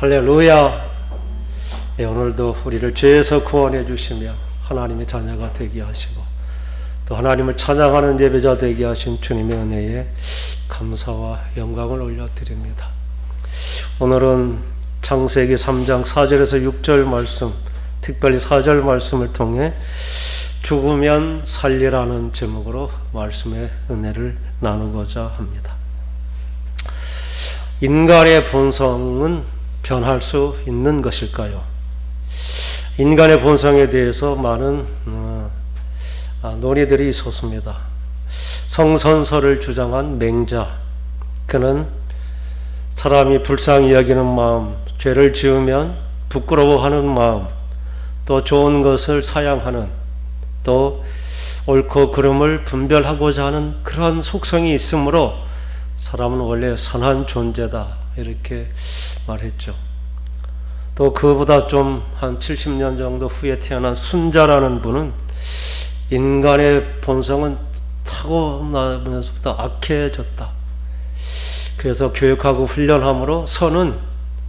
할렐루야. 오늘도 우리를 죄에서 구원해 주시며 하나님의 자녀가 되게 하시고 또 하나님을 찬양하는 예배자 되게 하신 주님의 은혜에 감사와 영광을 올려드립니다. 오늘은 창세기 3장 4절에서 6절 말씀, 특별히 4절 말씀을 통해 죽으면 살리라는 제목으로 말씀의 은혜를 나누고자 합니다. 인간의 본성은 변할 수 있는 것일까요? 인간의 본성에 대해서 많은 논의들이 있었습니다. 성선설을 주장한 맹자, 그는 사람이 불쌍히 여기는 마음, 죄를 지으면 부끄러워하는 마음, 또 좋은 것을 사양하는, 또 옳고 그름을 분별하고자 하는 그러한 속성이 있으므로 사람은 원래 선한 존재다, 이렇게 말했죠. 또 그보다 좀 한 70년 정도 후에 태어난 순자라는 분은 인간의 본성은 타고나면서부터 악해졌다. 그래서 교육하고 훈련함으로 선은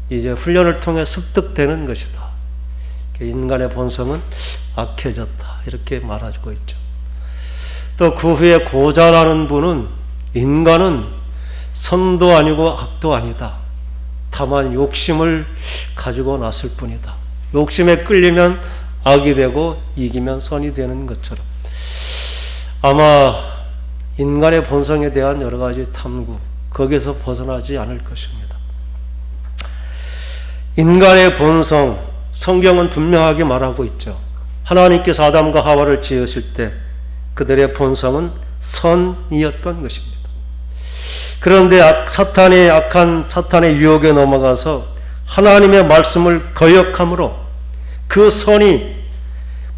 이제 훈련을 통해 습득되는 것이다. 인간의 본성은 악해졌다, 이렇게 말하고 있죠. 또 그 후에 고자라는 분은 인간은 선도 아니고 악도 아니다. 다만 욕심을 가지고 났을 뿐이다. 욕심에 끌리면 악이 되고 이기면 선이 되는 것처럼 아마 인간의 본성에 대한 여러 가지 탐구, 거기에서 벗어나지 않을 것입니다. 인간의 본성, 성경은 분명하게 말하고 있죠. 하나님께서 아담과 하와를 지으실 때 그들의 본성은 선이었던 것입니다. 그런데 사탄의 악한 사탄의 유혹에 넘어가서 하나님의 말씀을 거역함으로 그 선이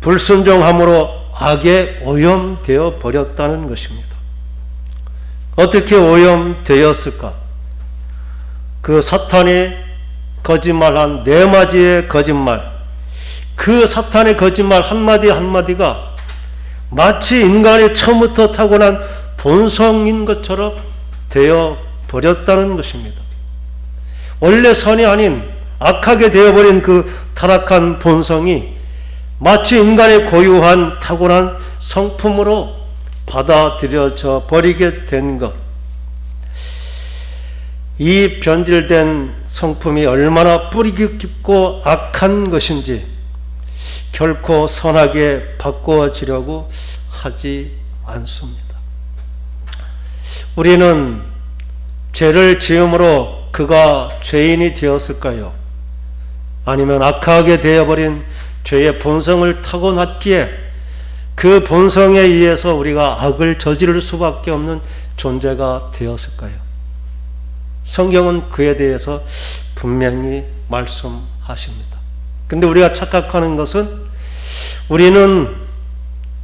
불순종함으로 악에 오염되어 버렸다는 것입니다. 어떻게 오염되었을까? 그 사탄이 거짓말한 네 마디의 거짓말, 그 사탄의 거짓말 한마디 한마디가 마치 인간의 처음부터 타고난 본성인 것처럼 되어 버렸다는 것입니다. 원래 선이 아닌 악하게 되어버린 그 타락한 본성이 마치 인간의 고유한 타고난 성품으로 받아들여져 버리게 된 것. 이 변질된 성품이 얼마나 뿌리 깊고 악한 것인지 결코 선하게 바꿔지려고 하지 않습니다. 우리는 죄를 지음으로 그가 죄인이 되었을까요? 아니면 악하게 되어버린 죄의 본성을 타고났기에 그 본성에 의해서 우리가 악을 저지를 수밖에 없는 존재가 되었을까요? 성경은 그에 대해서 분명히 말씀하십니다. 근데 우리가 착각하는 것은 우리는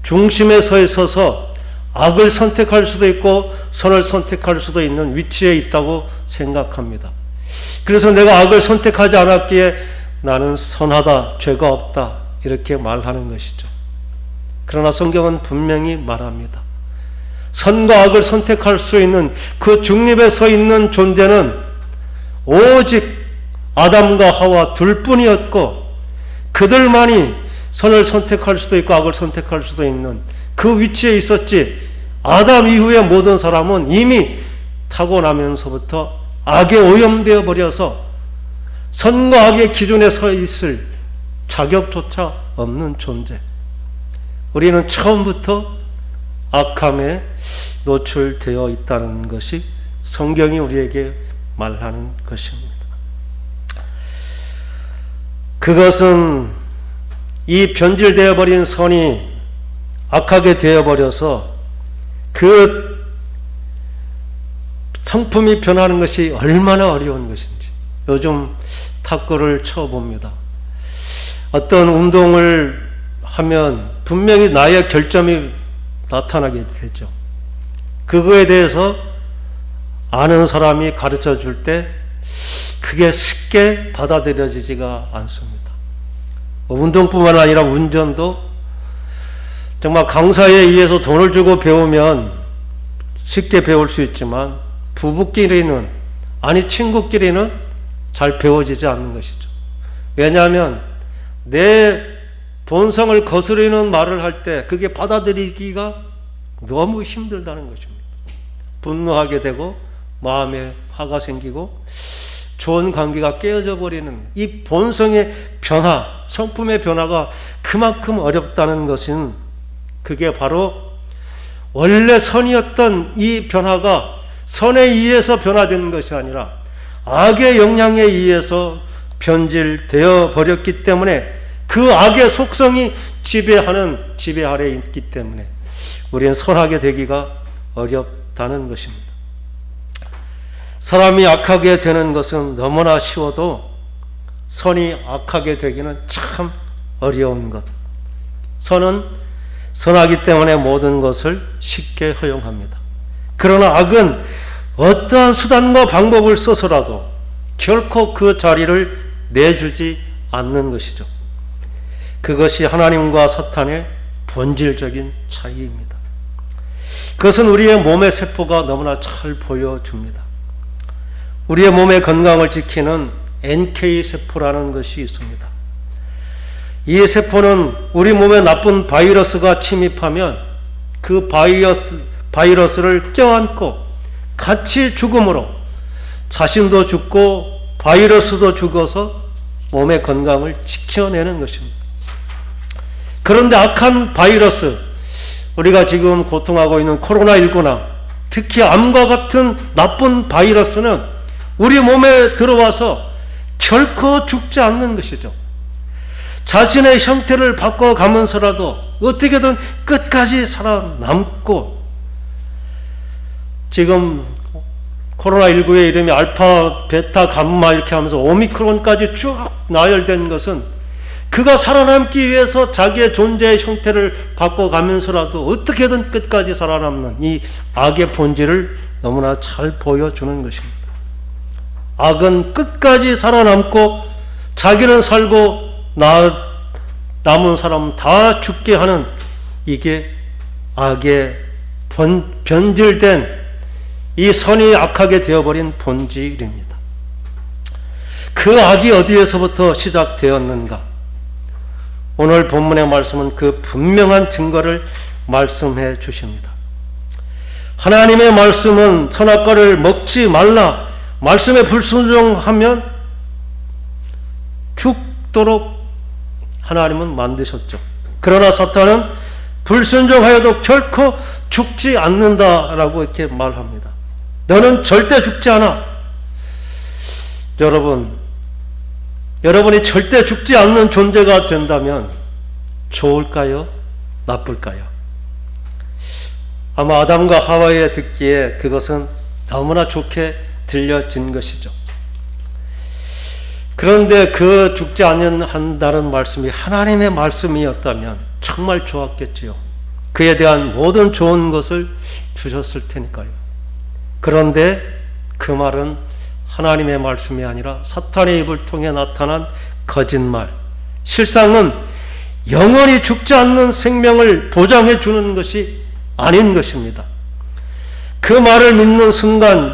중심에 서 있어서 악을 선택할 수도 있고 선을 선택할 수도 있는 위치에 있다고 생각합니다. 그래서 내가 악을 선택하지 않았기에 나는 선하다, 죄가 없다, 이렇게 말하는 것이죠. 그러나 성경은 분명히 말합니다. 선과 악을 선택할 수 있는 그 중립에 서 있는 존재는 오직 아담과 하와 둘뿐이었고 그들만이 선을 선택할 수도 있고 악을 선택할 수도 있는 그 위치에 있었지, 아담 이후의 모든 사람은 이미 타고나면서부터 악에 오염되어 버려서 선과 악의 기준에 서 있을 자격조차 없는 존재. 우리는 처음부터 악함에 노출되어 있다는 것이 성경이 우리에게 말하는 것입니다. 그것은 이 변질되어 버린 선이 악하게 되어버려서 그 성품이 변하는 것이 얼마나 어려운 것인지 요즘 탁구를 쳐봅니다. 어떤 운동을 하면 분명히 나의 결점이 나타나게 되죠. 그거에 대해서 아는 사람이 가르쳐 줄 때 그게 쉽게 받아들여지지가 않습니다. 운동뿐만 아니라 운전도 정말 강사에 의해서 돈을 주고 배우면 쉽게 배울 수 있지만 부부끼리는, 아니 친구끼리는 잘 배워지지 않는 것이죠. 왜냐하면 내 본성을 거스르는 말을 할 때 그게 받아들이기가 너무 힘들다는 것입니다. 분노하게 되고 마음에 화가 생기고 좋은 관계가 깨어져 버리는 이 본성의 변화, 성품의 변화가 그만큼 어렵다는 것은 그게 바로 원래 선이었던 이 변화가 선에 의해서 변화된 것이 아니라 악의 영향에 의해서 변질되어 버렸기 때문에 그 악의 속성이 지배 아래에 있기 때문에 우리는 선하게 되기가 어렵다는 것입니다. 사람이 악하게 되는 것은 너무나 쉬워도 선이 악하게 되기는 참 어려운 것. 선은 선하기 때문에 모든 것을 쉽게 허용합니다. 그러나 악은 어떠한 수단과 방법을 써서라도 결코 그 자리를 내주지 않는 것이죠. 그것이 하나님과 사탄의 본질적인 차이입니다. 그것은 우리의 몸의 세포가 너무나 잘 보여줍니다. 우리의 몸의 건강을 지키는 NK세포라는 것이 있습니다. 이 세포는 우리 몸에 나쁜 바이러스가 침입하면 그 바이러스를 껴안고 같이 죽음으로 자신도 죽고 바이러스도 죽어서 몸의 건강을 지켜내는 것입니다. 그런데 악한 바이러스, 우리가 지금 고통하고 있는 코로나19나 특히 암과 같은 나쁜 바이러스는 우리 몸에 들어와서 결코 죽지 않는 것이죠. 자신의 형태를 바꿔가면서라도 어떻게든 끝까지 살아남고, 지금 코로나19의 이름이 알파, 베타, 감마 이렇게 하면서 오미크론까지 쭉 나열된 것은 그가 살아남기 위해서 자기의 존재의 형태를 바꿔가면서라도 어떻게든 끝까지 살아남는 이 악의 본질을 너무나 잘 보여주는 것입니다. 악은 끝까지 살아남고 자기는 살고 남은 사람은 다 죽게 하는, 이게 악의 변질된 이 선이 악하게 되어버린 본질입니다. 그 악이 어디에서부터 시작되었는가? 오늘 본문의 말씀은 그 분명한 증거를 말씀해 주십니다. 하나님의 말씀은 선악과를 먹지 말라, 말씀에 불순종하면 죽도록 하나님은 만드셨죠. 그러나 사탄은 불순종하여도 결코 죽지 않는다라고 이렇게 말합니다. 너는 절대 죽지 않아. 여러분이 절대 죽지 않는 존재가 된다면 좋을까요? 나쁠까요? 아마 아담과 하와의 듣기에 그것은 너무나 좋게 들려진 것이죠. 그런데 그 죽지 않는다는 말씀이 하나님의 말씀이었다면 정말 좋았겠지요. 그에 대한 모든 좋은 것을 주셨을 테니까요. 그런데 그 말은 하나님의 말씀이 아니라 사탄의 입을 통해 나타난 거짓말, 실상은 영원히 죽지 않는 생명을 보장해 주는 것이 아닌 것입니다. 그 말을 믿는 순간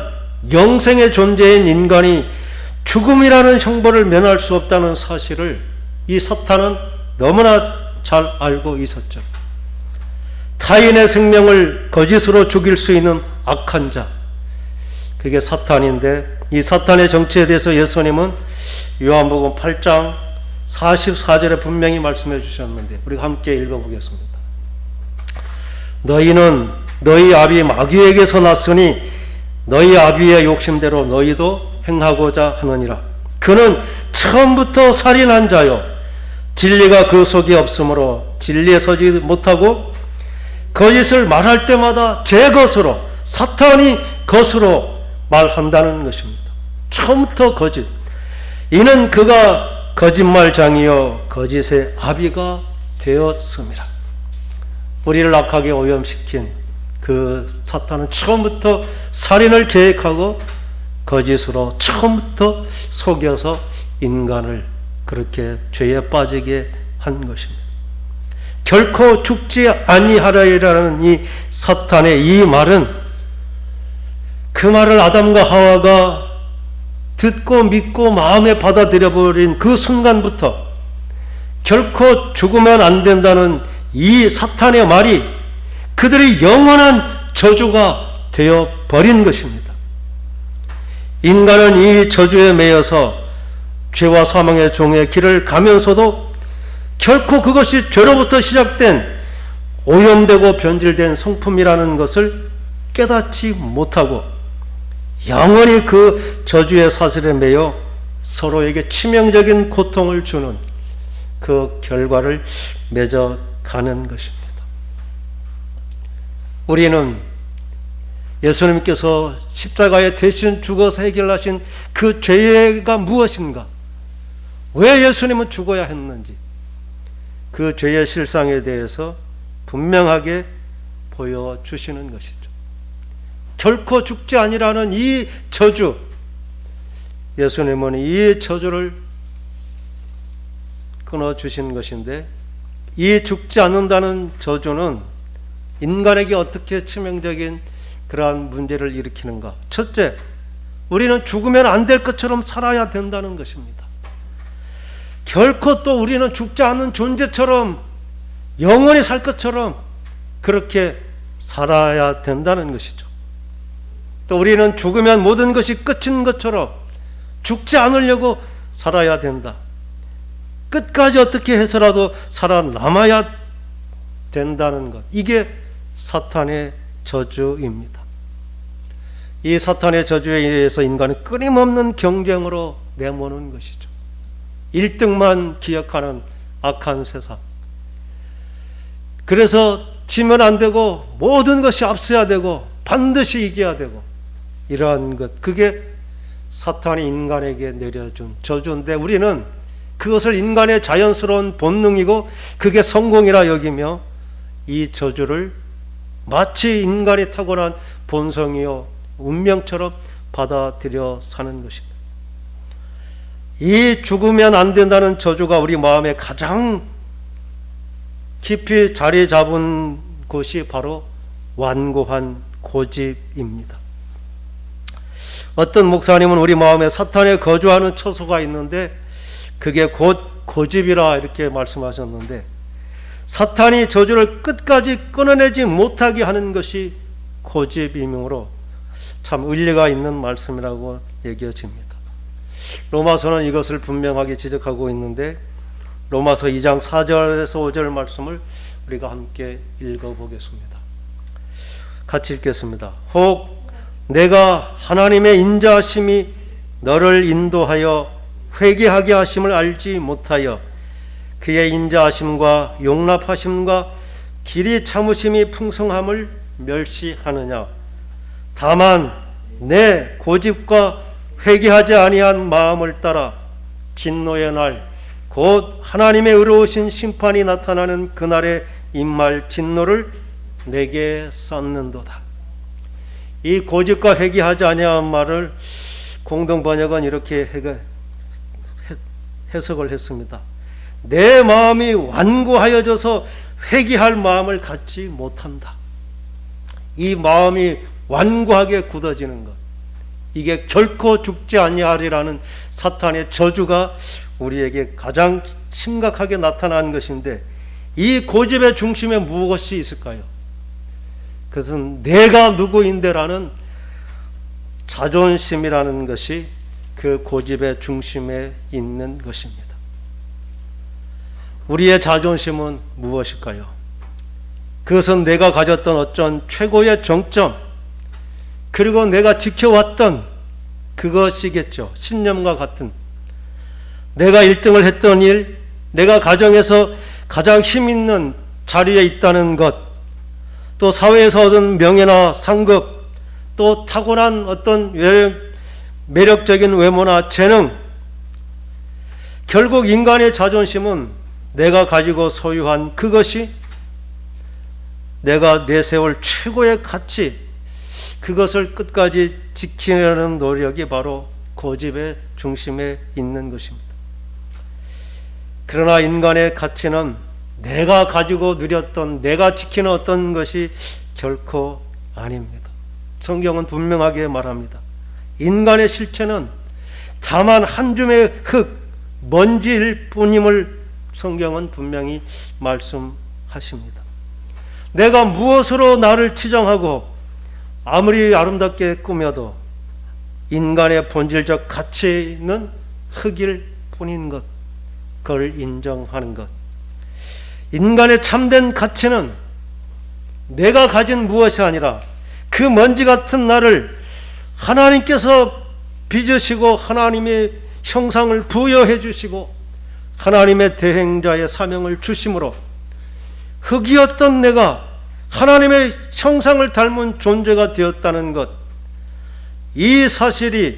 영생의 존재인 인간이 죽음이라는 형벌을 면할 수 없다는 사실을 이 사탄은 너무나 잘 알고 있었죠. 타인의 생명을 거짓으로 죽일 수 있는 악한 자, 그게 사탄인데, 이 사탄의 정체에 대해서 예수님은 요한복음 8장 44절에 분명히 말씀해 주셨는데 우리가 함께 읽어보겠습니다. 너희는 너희 아비 마귀에게서 났으니 너희 아비의 욕심대로 너희도 행하고자 하느니라. 그는 처음부터 살인한 자요, 진리가 그 속에 없으므로 진리에 서지 못하고 거짓을 말할 때마다 제 것으로, 사탄이 것으로 말한다는 것입니다. 처음부터 거짓. 이는 그가 거짓말장이요 거짓의 아비가 되었습니다. 우리를 악하게 오염시킨 그 사탄은 처음부터 살인을 계획하고 거짓으로 처음부터 속여서 인간을 그렇게 죄에 빠지게 한 것입니다. 결코 죽지 아니하리라는 이 사탄의 이 말은, 그 말을 아담과 하와가 듣고 믿고 마음에 받아들여버린 그 순간부터 결코 죽으면 안 된다는 이 사탄의 말이 그들의 영원한 저주가 되어버린 것입니다. 인간은 이 저주에 매여서 죄와 사망의 종의 길을 가면서도 결코 그것이 죄로부터 시작된 오염되고 변질된 성품이라는 것을 깨닫지 못하고 영원히 그 저주의 사슬에 매여 서로에게 치명적인 고통을 주는 그 결과를 맺어가는 것입니다. 우리는 예수님께서 십자가에 대신 죽어서 해결하신 그 죄가 무엇인가? 왜 예수님은 죽어야 했는지 그 죄의 실상에 대해서 분명하게 보여주시는 것이죠. 결코 죽지 아니라는 이 저주, 예수님은 이 저주를 끊어주신 것인데, 이 죽지 않는다는 저주는 인간에게 어떻게 치명적인 그러한 문제를 일으키는가? 첫째, 우리는 죽으면 안 될 것처럼 살아야 된다는 것입니다. 결코 또 우리는 죽지 않는 존재처럼 영원히 살 것처럼 그렇게 살아야 된다는 것이죠. 또 우리는 죽으면 모든 것이 끝인 것처럼 죽지 않으려고 살아야 된다. 끝까지 어떻게 해서라도 살아남아야 된다는 것. 이게 사탄의 저주입니다. 이 사탄의 저주에 의해서 인간은 끊임없는 경쟁으로 내모는 것이죠. 1등만 기억하는 악한 세상. 그래서 지면 안 되고 모든 것이 앞서야 되고 반드시 이겨야 되고 이러한 것, 그게 사탄이 인간에게 내려준 저주인데 우리는 그것을 인간의 자연스러운 본능이고 그게 성공이라 여기며 이 저주를 마치 인간이 타고난 본성이요 운명처럼 받아들여 사는 것입니다. 이 죽으면 안 된다는 저주가 우리 마음에 가장 깊이 자리 잡은 곳이 바로 완고한 고집입니다. 어떤 목사님은 우리 마음에 사탄의 거주하는 처소가 있는데 그게 곧 고집이라 이렇게 말씀하셨는데, 사탄이 저주를 끝까지 끊어내지 못하게 하는 것이 고집이므로 참 일리가 있는 말씀이라고 여겨집니다. 로마서는 이것을 분명하게 지적하고 있는데, 로마서 2장 4절에서 5절 말씀을 우리가 함께 읽어보겠습니다. 같이 읽겠습니다. 혹 내가 하나님의 인자하심이 너를 인도하여 회개하게 하심을 알지 못하여 그의 인자하심과 용납하심과 길이 참으심이 풍성함을 멸시하느냐. 다만 내 고집과 회개하지 아니한 마음을 따라 진노의 날 곧 하나님의 의로우신 심판이 나타나는 그날의 임할 진노를 내게 쏟는도다. 이 고집과 회개하지 아니한 말을 공동 번역은 이렇게 해석을 했습니다. 내 마음이 완고하여져서 회개할 마음을 갖지 못한다. 이 마음이 완고하게 굳어지는 것, 이게 결코 죽지 아니하리라는 사탄의 저주가 우리에게 가장 심각하게 나타난 것인데, 이 고집의 중심에 무엇이 있을까요? 그것은 내가 누구인데라는 자존심이라는 것이 그 고집의 중심에 있는 것입니다. 우리의 자존심은 무엇일까요? 그것은 내가 가졌던 어떤 최고의 정점, 그리고 내가 지켜왔던 그것이겠죠. 신념과 같은, 내가 1등을 했던 일, 내가 가정에서 가장 힘있는 자리에 있다는 것, 또 사회에서 얻은 명예나 상급, 또 타고난 어떤 매력적인 외모나 재능. 결국 인간의 자존심은 내가 가지고 소유한 그것이 내가 내세울 최고의 가치, 그것을 끝까지 지키려는 노력이 바로 고집의 중심에 있는 것입니다. 그러나 인간의 가치는 내가 가지고 누렸던, 내가 지키는 어떤 것이 결코 아닙니다. 성경은 분명하게 말합니다. 인간의 실체는 다만 한 줌의 흙, 먼지일 뿐임을 성경은 분명히 말씀하십니다. 내가 무엇으로 나를 치정하고 아무리 아름답게 꾸며도 인간의 본질적 가치는 흙일 뿐인 것, 그걸 인정하는 것. 인간의 참된 가치는 내가 가진 무엇이 아니라 그 먼지 같은 나를 하나님께서 빚으시고 하나님의 형상을 부여해 주시고 하나님의 대행자의 사명을 주심으로 흙이었던 내가 하나님의 형상을 닮은 존재가 되었다는 것, 이 사실이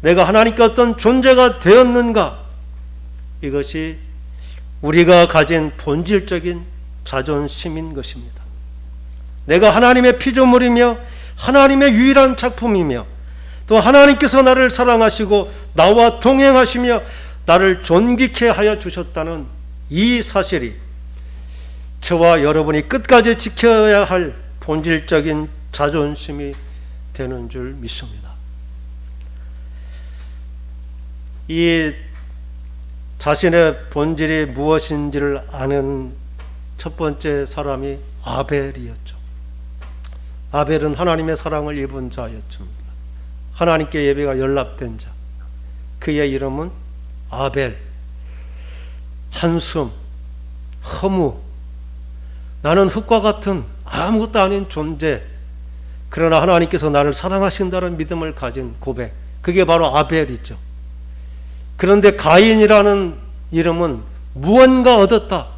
내가 하나님께 어떤 존재가 되었는가, 이것이 우리가 가진 본질적인 자존심인 것입니다. 내가 하나님의 피조물이며 하나님의 유일한 작품이며 또 하나님께서 나를 사랑하시고 나와 동행하시며 나를 존귀케 하여 주셨다는 이 사실이 저와 여러분이 끝까지 지켜야 할 본질적인 자존심이 되는 줄 믿습니다. 이 자신의 본질이 무엇인지를 아는 첫 번째 사람이 아벨이었죠. 아벨은 하나님의 사랑을 입은 자였습니다. 하나님께 예배가 연락된 자. 그의 이름은 아벨. 한숨, 허무, 나는 흙과 같은 아무것도 아닌 존재, 그러나 하나님께서 나를 사랑하신다는 믿음을 가진 고백, 그게 바로 아벨이죠. 그런데 가인이라는 이름은 무언가 얻었다,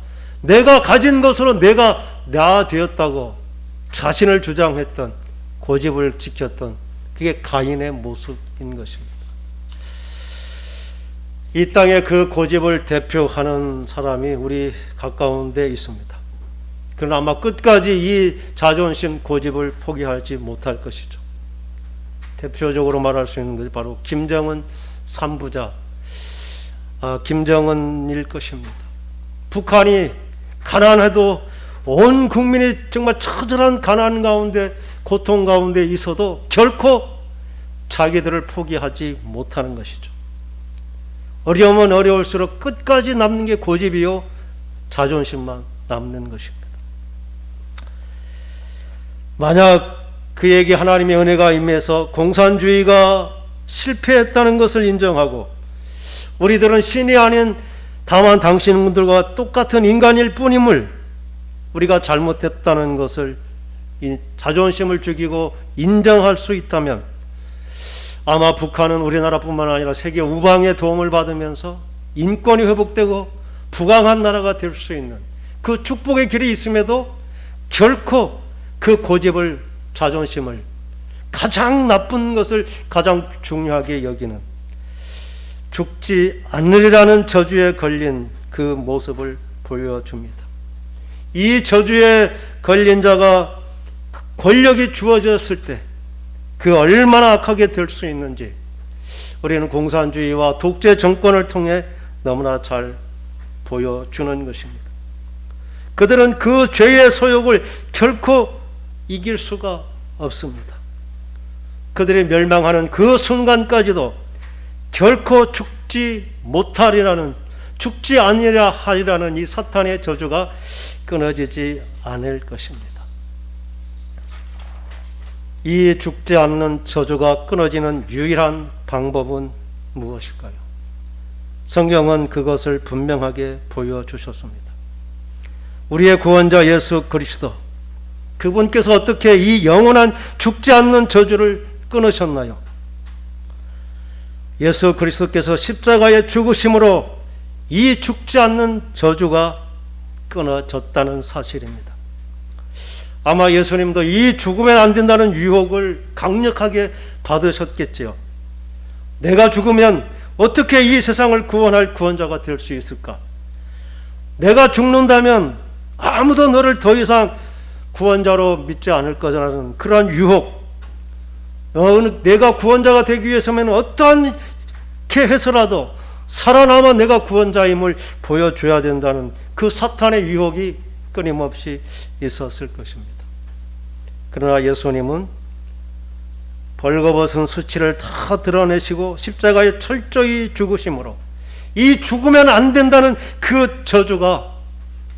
내가 가진 것으로 내가 나 되었다고 자신을 주장했던, 고집을 지켰던, 그게 가인의 모습인 것입니다. 이 땅에 그 고집을 대표하는 사람이 우리 가까운 데 있습니다. 그러나 아마 끝까지 이 자존심, 고집을 포기하지 못할 것이죠. 대표적으로 말할 수 있는 것이 바로 김정은 3부자 김정은일 것입니다. 북한이 가난해도 온 국민이 정말 처절한 가난 가운데, 고통 가운데 있어도 결코 자기들을 포기하지 못하는 것이죠. 어려우면 어려울수록 끝까지 남는 게 고집이요, 자존심만 남는 것입니다. 만약 그에게 하나님의 은혜가 임해서 공산주의가 실패했다는 것을 인정하고 우리들은 신이 아닌 다만 당신들과 똑같은 인간일 뿐임을, 우리가 잘못했다는 것을, 이 자존심을 죽이고 인정할 수 있다면 아마 북한은 우리나라뿐만 아니라 세계 우방의 도움을 받으면서 인권이 회복되고 부강한 나라가 될 수 있는 그 축복의 길이 있음에도 결코 그 고집을, 자존심을, 가장 나쁜 것을 가장 중요하게 여기는, 죽지 않으리라는 저주에 걸린 그 모습을 보여줍니다. 이 저주에 걸린 자가 권력이 주어졌을 때 그 얼마나 악하게 될 수 있는지 우리는 공산주의와 독재 정권을 통해 너무나 잘 보여주는 것입니다. 그들은 그 죄의 소욕을 결코 이길 수가 없습니다. 그들이 멸망하는 그 순간까지도 결코 죽지 못하리라는, 죽지 아니라 하리라는 이 사탄의 저주가 끊어지지 않을 것입니다. 이 죽지 않는 저주가 끊어지는 유일한 방법은 무엇일까요? 성경은 그것을 분명하게 보여주셨습니다. 우리의 구원자 예수 그리스도, 그분께서 어떻게 이 영원한 죽지 않는 저주를 끊으셨나요? 예수 그리스도께서 십자가의 죽으심으로 이 죽지 않는 저주가 끊어졌다는 사실입니다. 아마 예수님도 이 죽으면 안 된다는 유혹을 강력하게 받으셨겠지요. 내가 죽으면 어떻게 이 세상을 구원할 구원자가 될 수 있을까? 내가 죽는다면 아무도 너를 더 이상 구원자로 믿지 않을 거라는 그러한 유혹, 내가 구원자가 되기 위해서는 어떠한 게 해서라도 살아남아 내가 구원자임을 보여줘야 된다는 그 사탄의 유혹이 끊임없이 있었을 것입니다. 그러나 예수님은 벌거벗은 수치를 다 드러내시고 십자가에 철저히 죽으심으로 이 죽으면 안 된다는 그 저주가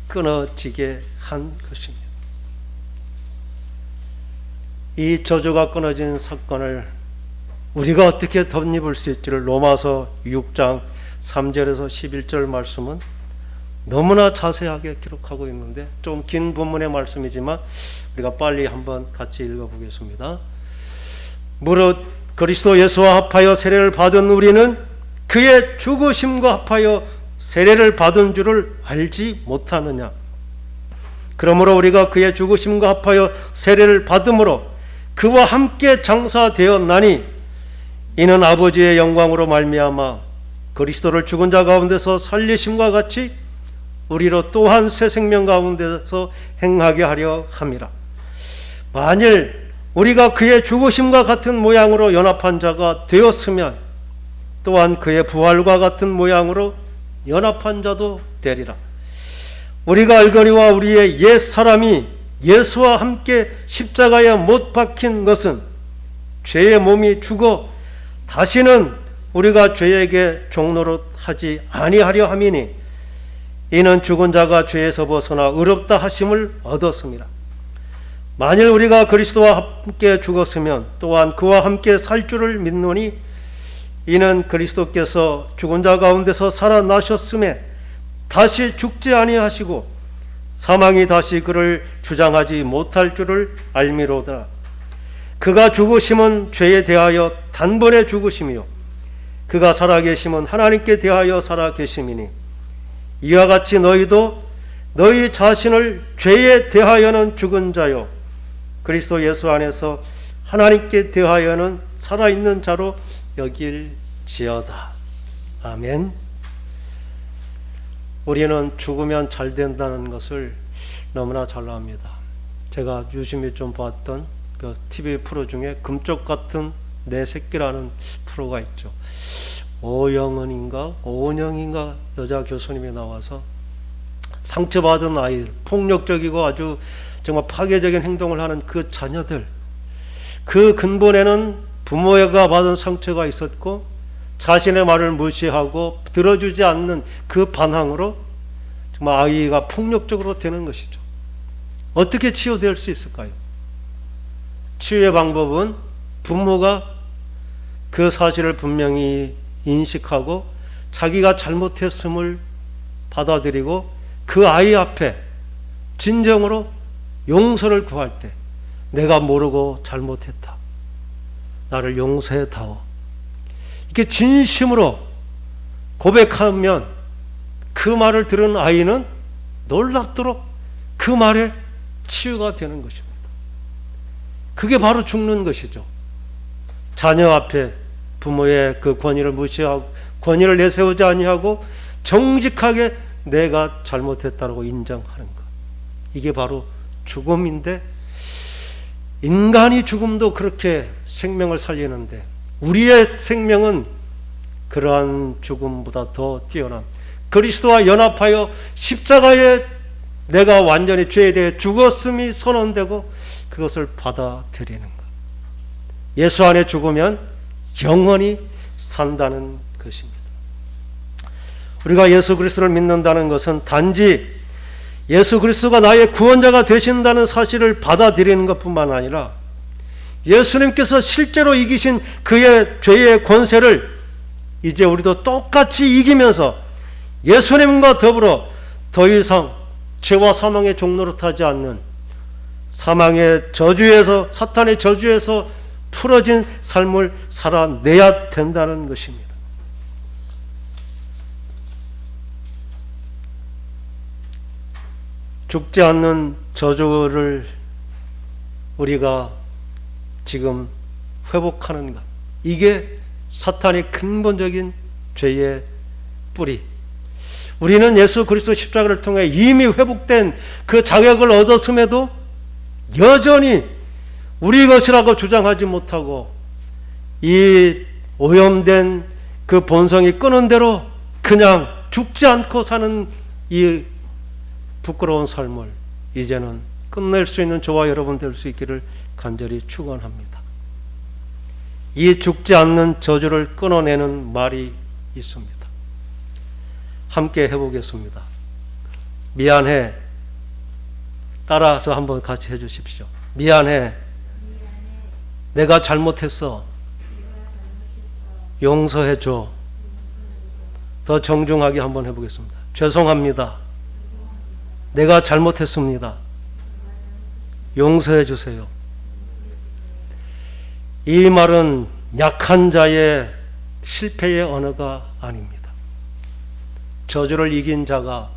끊어지게 한 것입니다. 이 저주가 끊어진 사건을 우리가 어떻게 덧입을 수 있지를 로마서 6장 3절에서 11절 말씀은 너무나 자세하게 기록하고 있는데 좀 긴 본문의 말씀이지만 우리가 빨리 한번 같이 읽어보겠습니다. 무릇 그리스도 예수와 합하여 세례를 받은 우리는 그의 죽으심과 합하여 세례를 받은 줄을 알지 못하느냐. 그러므로 우리가 그의 죽으심과 합하여 세례를 받음으로 그와 함께 장사되었나니 이는 아버지의 영광으로 말미암아 그리스도를 죽은 자 가운데서 살리심과 같이 우리로 또한 새 생명 가운데서 행하게 하려 함이라. 만일 우리가 그의 죽으심과 같은 모양으로 연합한 자가 되었으면 또한 그의 부활과 같은 모양으로 연합한 자도 되리라. 우리가 알거니와 우리의 옛 사람이 예수와 함께 십자가에 못 박힌 것은 죄의 몸이 죽어 다시는 우리가 죄에게 종노릇하지 아니하려 함이니 이는 죽은 자가 죄에서 벗어나 의롭다 하심을 얻었습니다. 만일 우리가 그리스도와 함께 죽었으면 또한 그와 함께 살 줄을 믿노니 이는 그리스도께서 죽은 자 가운데서 살아나셨음에 다시 죽지 아니하시고 사망이 다시 그를 주장하지 못할 줄을 알미로다. 그가 죽으심은 죄에 대하여 단번에 죽으심이요 그가 살아계심은 하나님께 대하여 살아계심이니 이와 같이 너희도 너희 자신을 죄에 대하여는 죽은 자요 그리스도 예수 안에서 하나님께 대하여는 살아있는 자로 여길지어다. 아멘. 우리는 죽으면 잘 된다는 것을 너무나 잘 압니다. 제가 유심히 좀 봤던 그 TV 프로 중에 금쪽 같은 내 새끼라는 프로가 있죠. 오은영인가 여자 교수님이 나와서 상처받은 아이들, 폭력적이고 아주 정말 파괴적인 행동을 하는 그 자녀들, 그 근본에는 부모가 받은 상처가 있었고 자신의 말을 무시하고 들어주지 않는 그 반항으로 정말 아이가 폭력적으로 되는 것이죠. 어떻게 치유될 수 있을까요? 치유의 방법은 부모가 그 사실을 분명히 인식하고 자기가 잘못했음을 받아들이고 그 아이 앞에 진정으로 용서를 구할 때 내가 모르고 잘못했다. 나를 용서해 다오. 이렇게 진심으로 고백하면 그 말을 들은 아이는 놀랍도록 그 말에 치유가 되는 것입니다. 그게 바로 죽는 것이죠. 자녀 앞에 부모의 그 권위를 무시하고 권위를 내세우지 아니하고 정직하게 내가 잘못했다고 인정하는 것. 이게 바로 죽음인데 인간이 죽음도 그렇게 생명을 살리는데 우리의 생명은 그러한 죽음보다 더 뛰어난 그리스도와 연합하여 십자가에 내가 완전히 죄에 대해 죽었음이 선언되고 그것을 받아들이는 것. 예수 안에 죽으면 영원히 산다는 것입니다. 우리가 예수 그리스도를 믿는다는 것은 단지 예수 그리스도가 나의 구원자가 되신다는 사실을 받아들이는 것뿐만 아니라 예수님께서 실제로 이기신 그의 죄의 권세를 이제 우리도 똑같이 이기면서 예수님과 더불어 더 이상 죄와 사망의 종노릇하지 않는 사망의 저주에서 사탄의 저주에서 풀어진 삶을 살아내야 된다는 것입니다. 죽지 않는 저주를 우리가 지금 회복하는 것, 이게 사탄의 근본적인 죄의 뿌리. 우리는 예수 그리스도 십자가를 통해 이미 회복된 그 자격을 얻었음에도 여전히 우리 것이라고 주장하지 못하고 이 오염된 그 본성이 끄는 대로 그냥 죽지 않고 사는 이 부끄러운 삶을 이제는 끝낼 수 있는 저와 여러분 될 수 있기를 간절히 축원합니다. 이 죽지 않는 저주를 끊어내는 말이 있습니다. 함께 해보겠습니다. 미안해. 따라서 한번 같이 해주십시오. 미안해. 내가 잘못했어. 용서해줘. 더 정중하게 한번 해보겠습니다. 죄송합니다. 내가 잘못했습니다. 용서해 주세요. 이 말은 약한 자의 실패의 언어가 아닙니다. 저주를 이긴 자가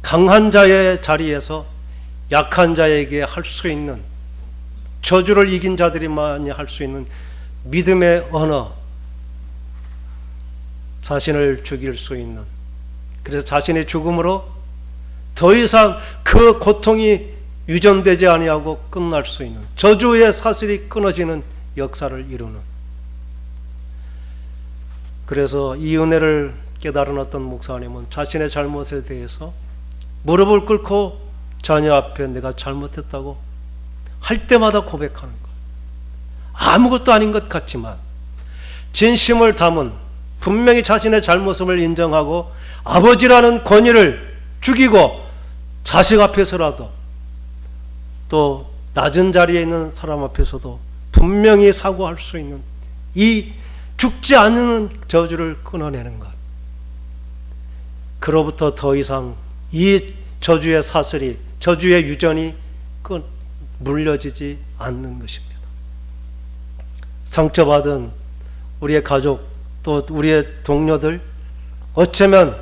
강한 자의 자리에서 약한 자에게 할 수 있는, 저주를 이긴 자들이만이 할 수 있는 믿음의 언어, 자신을 죽일 수 있는, 그래서 자신의 죽음으로 더 이상 그 고통이 유전되지 아니하고 끝날 수 있는, 저주의 사슬이 끊어지는 역사를 이루는. 그래서 이 은혜를 깨달은 어떤 목사님은 자신의 잘못에 대해서 무릎을 꿇고 자녀 앞에 내가 잘못했다고 할 때마다 고백하는 것. 아무것도 아닌 것 같지만 진심을 담은, 분명히 자신의 잘못을 인정하고 아버지라는 권위를 죽이고 자식 앞에서라도, 또 낮은 자리에 있는 사람 앞에서도 분명히 사과할 수 있는 이 죽지 않는 저주를 끊어내는 것. 그로부터 더 이상 이 저주의 사슬이, 저주의 유전이 물려지지 않는 것입니다. 상처받은 우리의 가족, 또 우리의 동료들, 어쩌면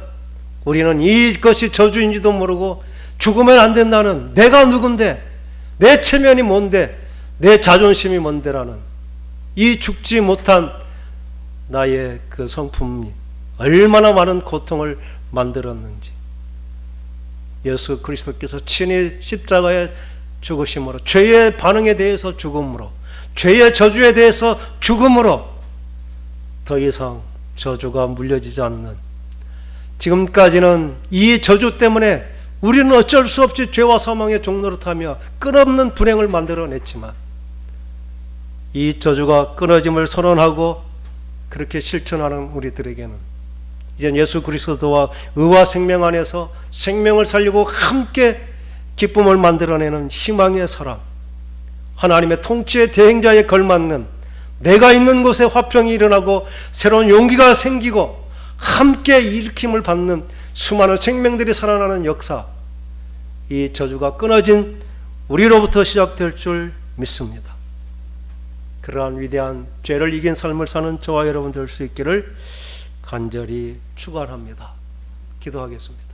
우리는 이것이 저주인지도 모르고 죽으면 안 된다는, 내가 누군데, 내 체면이 뭔데, 내 자존심이 뭔데라는 이 죽지 못한 나의 그 성품이 얼마나 많은 고통을 만들었는지, 예수 그리스도께서 친히 십자가에 죽으심으로, 죄의 반응에 대해서 죽음으로, 죄의 저주에 대해서 죽음으로 더 이상 저주가 물려지지 않는, 지금까지는 이 저주 때문에 우리는 어쩔 수 없이 죄와 사망의 종로를 타며 끝없는 불행을 만들어냈지만, 이 저주가 끊어짐을 선언하고 그렇게 실천하는 우리들에게는 이제 예수 그리스도와 의와 생명 안에서 생명을 살리고 함께 기쁨을 만들어내는 희망의 사람, 하나님의 통치의 대행자에 걸맞는, 내가 있는 곳에 화평이 일어나고 새로운 용기가 생기고 함께 일으킴을 받는 수많은 생명들이 살아나는 역사, 이 저주가 끊어진 우리로부터 시작될 줄 믿습니다. 그러한 위대한 죄를 이긴 삶을 사는 저와 여러분 될 수 있기를 간절히 축원합니다. 기도하겠습니다.